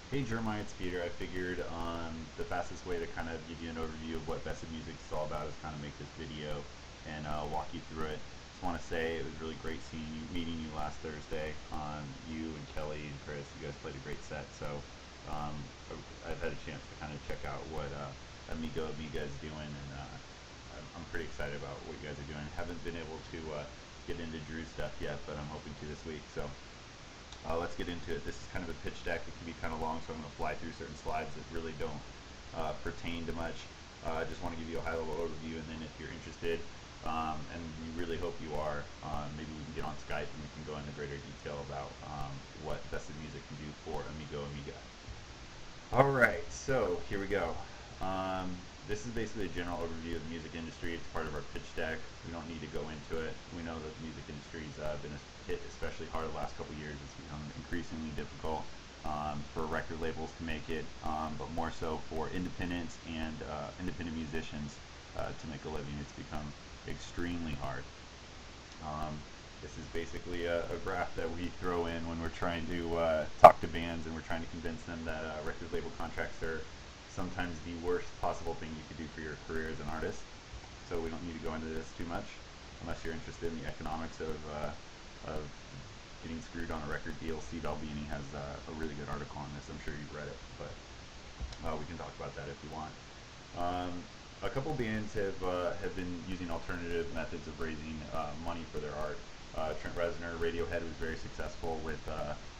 Hey Jeremiah, it's Peter. I figured the fastest way to kind of give you an overview of what Best of Music is all about is kind of make this video and walk you through it. Just want to say it was really great seeing you, meeting you last Thursday. You and Kelly and Chris, you guys played a great set. So um, I've had a chance to kind of check out what Amiga is doing, and I'm pretty excited about what you guys are doing. Haven't been able to get into Drew's stuff yet, but I'm hoping to this week. So let's get into it. This is kind of a pitch deck. It can be kind of long, so I'm going to fly through certain slides that really don't pertain to much. I just want to give you a high-level overview, and then if you're interested, and we really hope you are, maybe we can get on Skype and we can go into greater detail about what Best of Music can do for Amiga. All right, so here we go. This is basically a general overview of the music industry. It's part of our pitch deck. We don't need to go into it. We know that the music industry's been hit especially hard the last couple of years. It's become increasingly difficult for record labels to make it, but more so for independents and independent musicians to make a living. It's become extremely hard. This is basically a graph that we throw in when we're trying to talk to bands and we're trying to convince them that record label contracts are sometimes the worst possible thing you could do for your career as an artist. So we don't need to go into this too much unless you're interested in the economics of getting screwed on a record deal. Steve Albini has a really good article on this. I'm sure you've read it, but we can talk about that if you want. A couple bands have been using alternative methods of raising money for their art. Trent Reznor, Radiohead was very successful with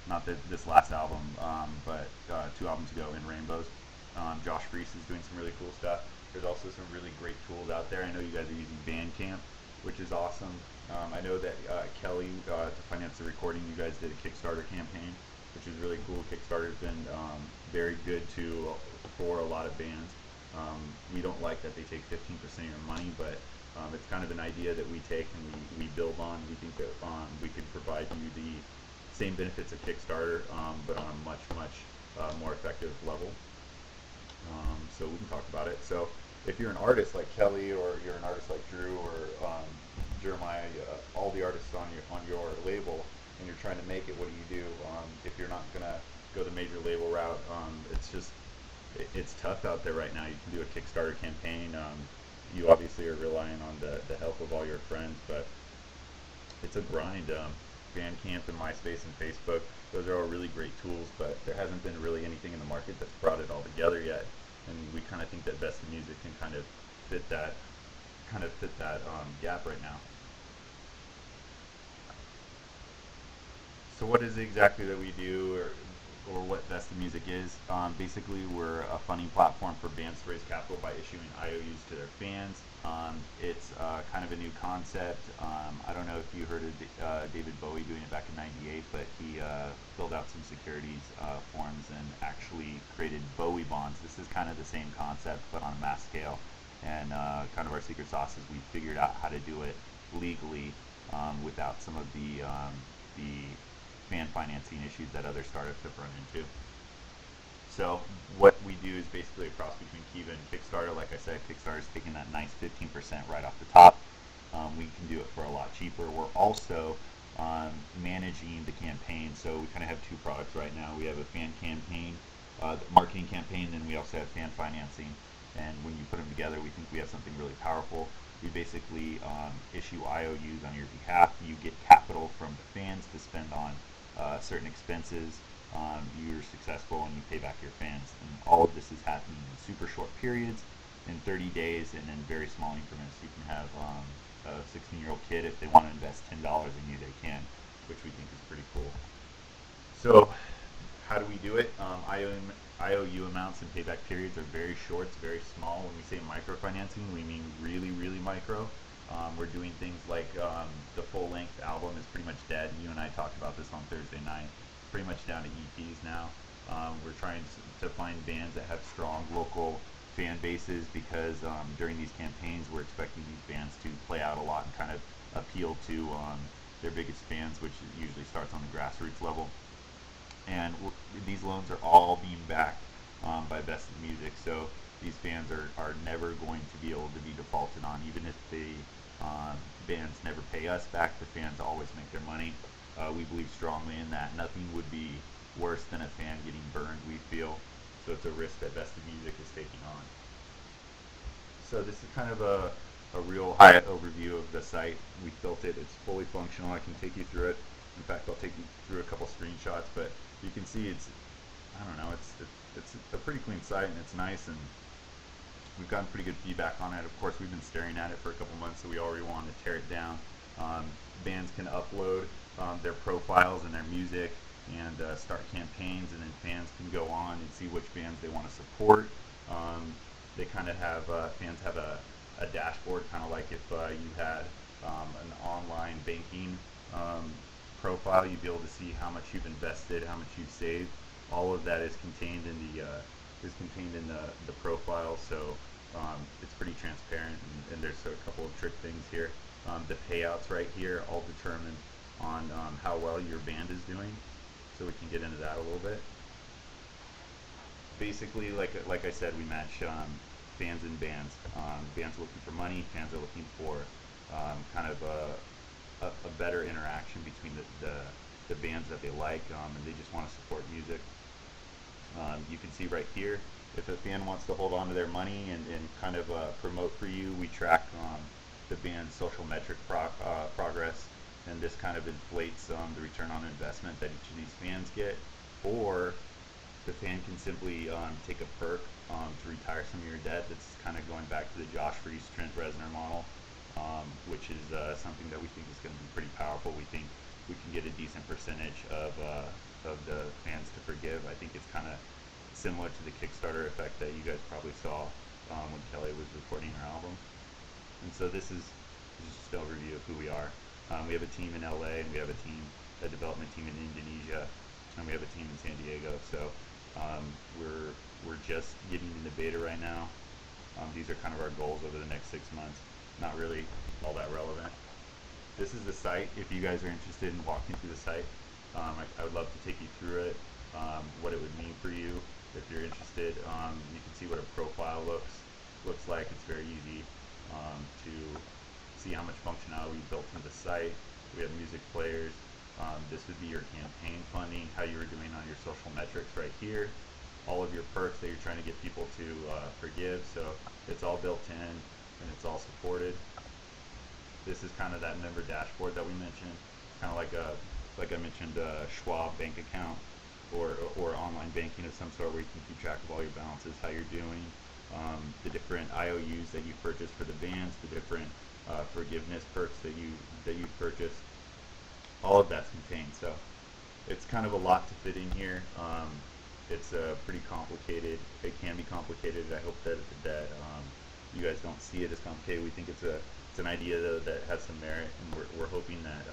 not this last album, but 2 albums ago, In Rainbows. Josh Freese is doing some really cool stuff. There's also some really great tools out there. I know you guys are using Bandcamp, which is awesome. I know that Kelly, to finance the recording, you guys did a Kickstarter campaign, which is really cool. Kickstarter's been very good for a lot of bands. We don't like that they take 15% of your money, but it's kind of an idea that we take and we build on. We think that we could provide you the same benefits of Kickstarter, but on a much more effective level. So we can talk about it. So if you're an artist like Kelly, or you're an artist like Drew, or Jeremiah, all the artists on your label, and you're trying to make it, what do you do? If you're not gonna go the major label route, it's tough out there right now. You can do a Kickstarter campaign. You obviously are relying on the help of all your friends, but it's a grind. Bandcamp and MySpace and Facebook, those are all really great tools, but there hasn't been really anything in the market that's brought it all together yet. And we kind of think that Best of Music can kind of fit that gap right now. So what is it exactly that we do, or what Best of Music is? Basically, we're a funding platform for bands to raise capital by issuing IOUs to their fans. It's kind of a new concept. I don't know if you heard of David Bowie doing it back in '98, but he filled out some securities forms and actually created Bowie bonds. This is kind of the same concept, but on a mass scale. And kind of our secret sauce is we figured out how to do it legally without some of the fan financing issues that other startups have run into. So what we do is basically a cross between Kiva and Kickstarter. Like I said, Kickstarter is taking that nice 15% right off the top. We can do it for a lot cheaper. We're also managing the campaign. So we kind of have two products right now. We have a fan campaign, marketing campaign, and we also have fan financing. And when you put them together, we think we have something really powerful. We basically issue IOUs on your behalf. You get capital from the fans to spend on certain expenses. You're successful and you pay back your fans. And all of this is happening in super short periods, in 30 days, and in very small increments. You can have a 16-year-old kid, if they want to invest $10 in you, they can, which we think is pretty cool. So how do we do it? IOU amounts and payback periods are very short, it's very small. When we say microfinancing, we mean really micro. We're doing things like the full-length album is pretty much dead. You and I talked about this on Thursday night. Pretty much down to EPs now. We're trying to find bands that have strong local fan bases, because during these campaigns we're expecting these bands to play out a lot and kind of appeal to their biggest fans, which usually starts on the grassroots level. And these loans are all being backed by Best of Music, so these fans are never going to be able to be defaulted on. Even if the bands never pay us back, the fans always make their money. We believe strongly in that. Nothing would be worse than a fan getting burned, we feel, it's a risk that Best of Music is taking on. So this is kind of a real high overview of the site. We built it. It's fully functional. I can take you through it. In fact, I'll take you through a couple screenshots, but you can see it's, I don't know, it's a pretty clean site, and it's nice, and we've gotten pretty good feedback on it. Of course, we've been staring at it for a couple months, so we already wanted to tear it down. Bands can upload their profiles and their music and start campaigns, and then fans can go on and see which bands they want to support. They kind of have, fans have a dashboard, kind of like if you had an online banking profile. You'd be able to see how much you've invested, how much you've saved. All of that is contained in the profile, so it's pretty transparent, and there's a couple of trick things here. The payouts right here all determine on how well your band is doing, so we can get into that a little bit. Basically, like I said, we match fans and bands. Bands are looking for money, fans are looking for kind of a better interaction between the bands that they like, and they just want to support music. You can see right here, if a fan wants to hold on to their money and kind of promote for you, we track the band's social metric progress, and this kind of inflates the return on investment that each of these fans get. Or the fan can simply take a perk to retire some of your debt. That's kind of going back to the Josh Freese, Trent Reznor model, which is something that we think is going to be pretty powerful. We think we can get a decent percentage of the fans to forgive. I think it's kind of similar to the Kickstarter effect that you guys probably saw when Kelly was recording her album. And so this is just an overview of who we are. We have a team in LA, and we have a development team in Indonesia, and we have a team in San Diego. So we're just getting into beta right now. These are kind of our goals over the next 6 months. Not really all that relevant. This is the site. If you guys are interested in walking through the site, I would love to take you through it, what it would mean for you. If you're interested, you can see what a profile looks like. It's very easy to see how much functionality we built into the site. We have music players. This would be your campaign funding, how you were doing on your social metrics right here. All of your perks that you're trying to get people to forgive. So it's all built in, and it's all supported. This is kind of that member dashboard that we mentioned, kind of like I mentioned, Schwab bank account or online banking of some sort, where you can keep track of all your balances, how you're doing, the different IOUs that you purchased for the bands, the different forgiveness perks that you purchased. All of that's contained. So it's kind of a lot to fit in here. It's pretty complicated. It can be complicated. I hope that you guys don't see it as complicated. We think it's an idea though that has some merit, and we're hoping that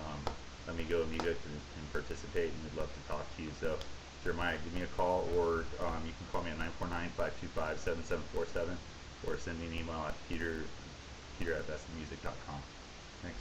Amiga can participate, and we'd love to talk to you. So Jeremiah, give me a call, or you can call me at 949-525-7747, or send me an email at peter@bestmusic.com. Thanks.